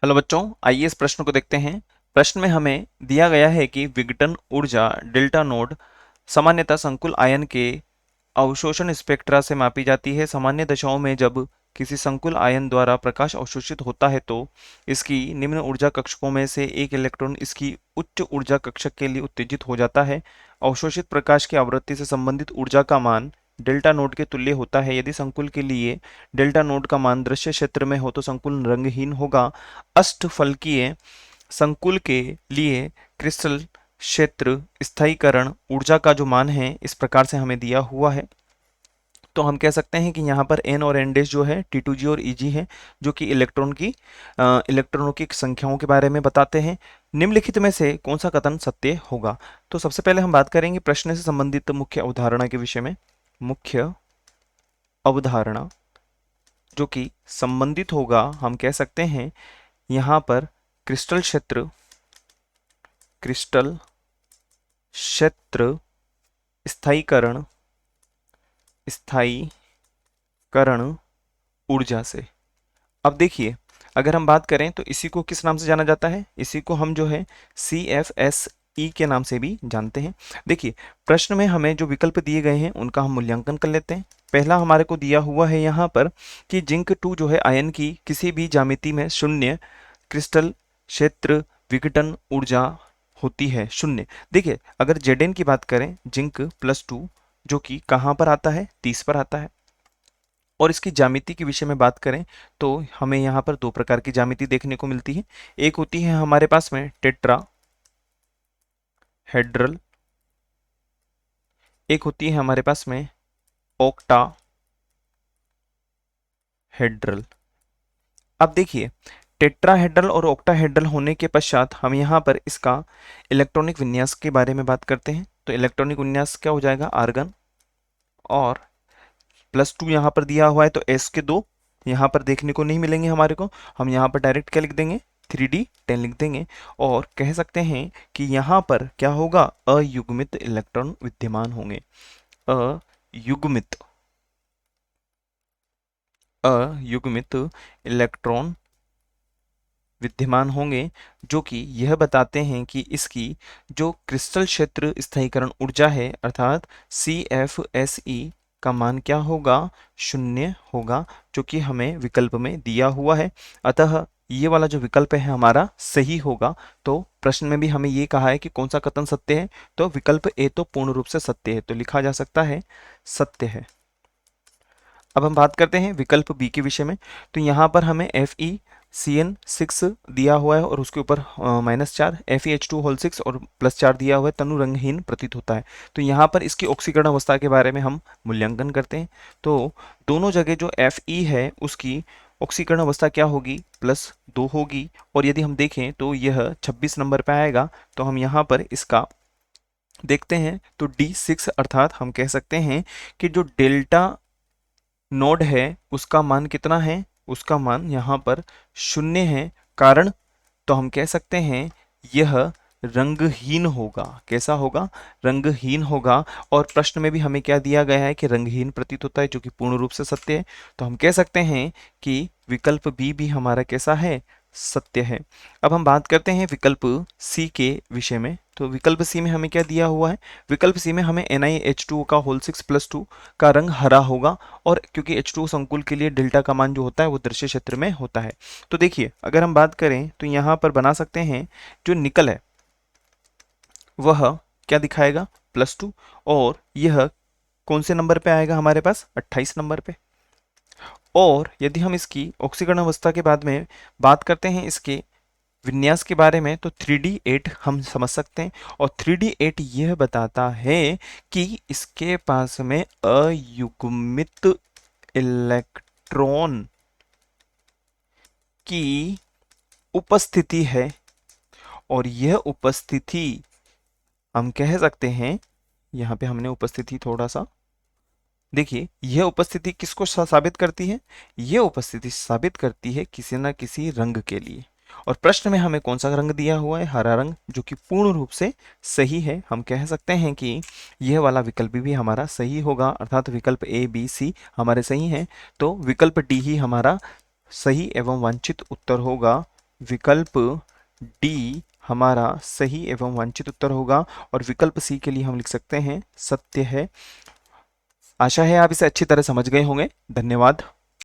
Hello बच्चों, आइए इस प्रश्न को देखते हैं। प्रश्न में हमें दिया गया है कि विघटन ऊर्जा डेल्टा नोड सामान्यतः संकुल आयन के अवशोषण स्पेक्ट्रा से मापी जाती है। सामान्य दशाओं में जब किसी संकुल आयन द्वारा प्रकाश अवशोषित होता है तो इसकी निम्न ऊर्जा कक्षकों में से एक इलेक्ट्रॉन इसकी उच्च ऊर्जा कक्षक के लिए उत्तेजित हो जाता है। अवशोषित प्रकाश की आवृत्ति से संबंधित ऊर्जा का मान डेल्टा नोड के तुल्य होता है। यदि संकुल के लिए डेल्टा नोड का मान दृश्य क्षेत्र में हो तो संकुल रंगहीन होगा। अष्टफलकीय संकुल के लिए क्रिस्टल क्षेत्र स्थायीकरण ऊर्जा का जो मान है इस प्रकार से हमें दिया हुआ है। तो हम कह सकते हैं कि यहाँ पर n और n डैश जो है T2G और Eg है, जो कि इलेक्ट्रॉनों की संख्याओं के बारे में बताते हैं। निम्नलिखित में से कौन सा कथन सत्य होगा? तो सबसे पहले हम बात करेंगे प्रश्न से संबंधित मुख्य अवधारणा के विषय में। मुख्य अवधारणा जो कि संबंधित होगा, हम कह सकते हैं यहाँ पर क्रिस्टल क्षेत्र स्थायीकरण ऊर्जा से। अब देखिए, अगर हम बात करें तो इसी को किस नाम से जाना जाता है? इसी को हम जो है CFSE के नाम से भी जानते हैं। देखिए, प्रश्न में हमें जो विकल्प दिए गए हैं उनका हम मूल्यांकन कर लेते हैं। पहला हमारे को दिया हुआ है यहाँ पर कि जिंक 2 जो है आयन की किसी भी ज्यामिति में शून्य क्रिस्टल क्षेत्र विघटन ऊर्जा होती है, शून्य। देखिए, अगर Zn की बात करें, जिंक +2 जो कि कहाँ पर आता है? 30 पर आता है। और इसकी ज्यामिति के विषय में बात करें तो हमें यहाँ पर दो प्रकार की ज्यामिति देखने को मिलती है। एक होती है हमारे पास में टेट्राहेड्रल, एक होती है हमारे पास में ऑक्टाहेड्रल। अब देखिए, टेट्राहेड्रल और ऑक्टाहेड्रल होने के पश्चात हम यहाँ पर इसका इलेक्ट्रॉनिक विन्यास के बारे में बात करते हैं। तो इलेक्ट्रॉनिक विन्यास क्या हो जाएगा? आर्गन और +2 यहाँ पर दिया हुआ है तो s के 2 यहाँ पर देखने को नहीं मिलेंगे हमारे को। हम यहाँ पर डायरेक्ट क्या लिख देंगे? 3d10 लिख देंगे और कह सकते हैं कि यहाँ पर क्या होगा? अयुग्मित इलेक्ट्रॉन विद्यमान होंगे। अयुग्मित इलेक्ट्रॉन विद्यमान होंगे, जो कि यह बताते हैं कि इसकी जो क्रिस्टल क्षेत्र स्थायीकरण ऊर्जा है अर्थात CFSE का मान क्या होगा? 0 होगा, जो कि हमें विकल्प में दिया हुआ है। अतः ये वाला जो विकल्प है हमारा सही होगा। तो प्रश्न में भी हमें ये कहा है कि कौन सा कथन सत्य है, तो विकल्प ए तो पूर्ण रूप से सत्य है, तो लिखा जा सकता है सत्य है। अब हम बात करते हैं विकल्प बी के विषय में। तो यहाँ पर हमें FeCN6 दिया हुआ है और उसके ऊपर -4 FeH2 6 और +4 दिया हुआ है, तनु रंगहीन प्रतीत होता है। तो यहाँ पर इसकी ऑक्सीकरण अवस्था के बारे में हम मूल्यांकन करते हैं। तो दोनों जगह जो Fe है उसकी ऑक्सीकरण अवस्था क्या होगी? +2 होगी। और यदि हम देखें तो यह 26 नंबर पे आएगा। तो हम यहाँ पर इसका देखते हैं तो D6 अर्थात हम कह सकते हैं कि जो डेल्टा नोड है उसका मान कितना है? उसका मान यहाँ पर 0 है। कारण तो हम कह सकते हैं यह रंगहीन होगा। कैसा होगा? रंगहीन होगा। और प्रश्न में भी हमें क्या दिया गया है कि रंगहीन प्रतीत होता है, जो कि पूर्ण रूप से सत्य है। तो हम कह सकते हैं कि विकल्प बी भी हमारा कैसा है? सत्य है। अब हम बात करते हैं विकल्प सी के विषय में। तो विकल्प सी में हमें क्या दिया हुआ है? विकल्प सी में हमें NiH2 का रंग हरा होगा, और क्योंकि H2 संकुल के लिए डेल्टा का मान जो होता है वो दृश्य क्षेत्र में होता है। तो देखिए, अगर हम बात करें तो यहाँ पर बना सकते हैं जो निकल है वह क्या दिखाएगा? +2। और यह कौन से नंबर पे आएगा हमारे पास? 28 नंबर पे। और यदि हम इसकी ऑक्सीकरण अवस्था के बाद में बात करते हैं इसके विन्यास के बारे में, तो 3d8 हम समझ सकते हैं। और 3d8 यह बताता है कि इसके पास में अयुग्मित इलेक्ट्रॉन की उपस्थिति है। और यह उपस्थिति हम कह सकते हैं, यहाँ पे हमने उपस्थिति थोड़ा सा देखिए, यह उपस्थिति किसको साबित करती है? यह उपस्थिति साबित करती है किसी न किसी रंग के लिए। और प्रश्न में हमें कौन सा रंग दिया हुआ है? हरा रंग, जो कि पूर्ण रूप से सही है। हम कह सकते हैं कि यह वाला विकल्प भी हमारा सही होगा, अर्थात विकल्प A, B, C हमारे सही हैं। तो विकल्प डी ही हमारा सही एवं वांछित उत्तर होगा विकल्प डी हमारा सही एवं वांछित उत्तर होगा और विकल्प सी के लिए हम लिख सकते हैं सत्य है। आशा है आप इसे अच्छी तरह समझ गए होंगे। धन्यवाद।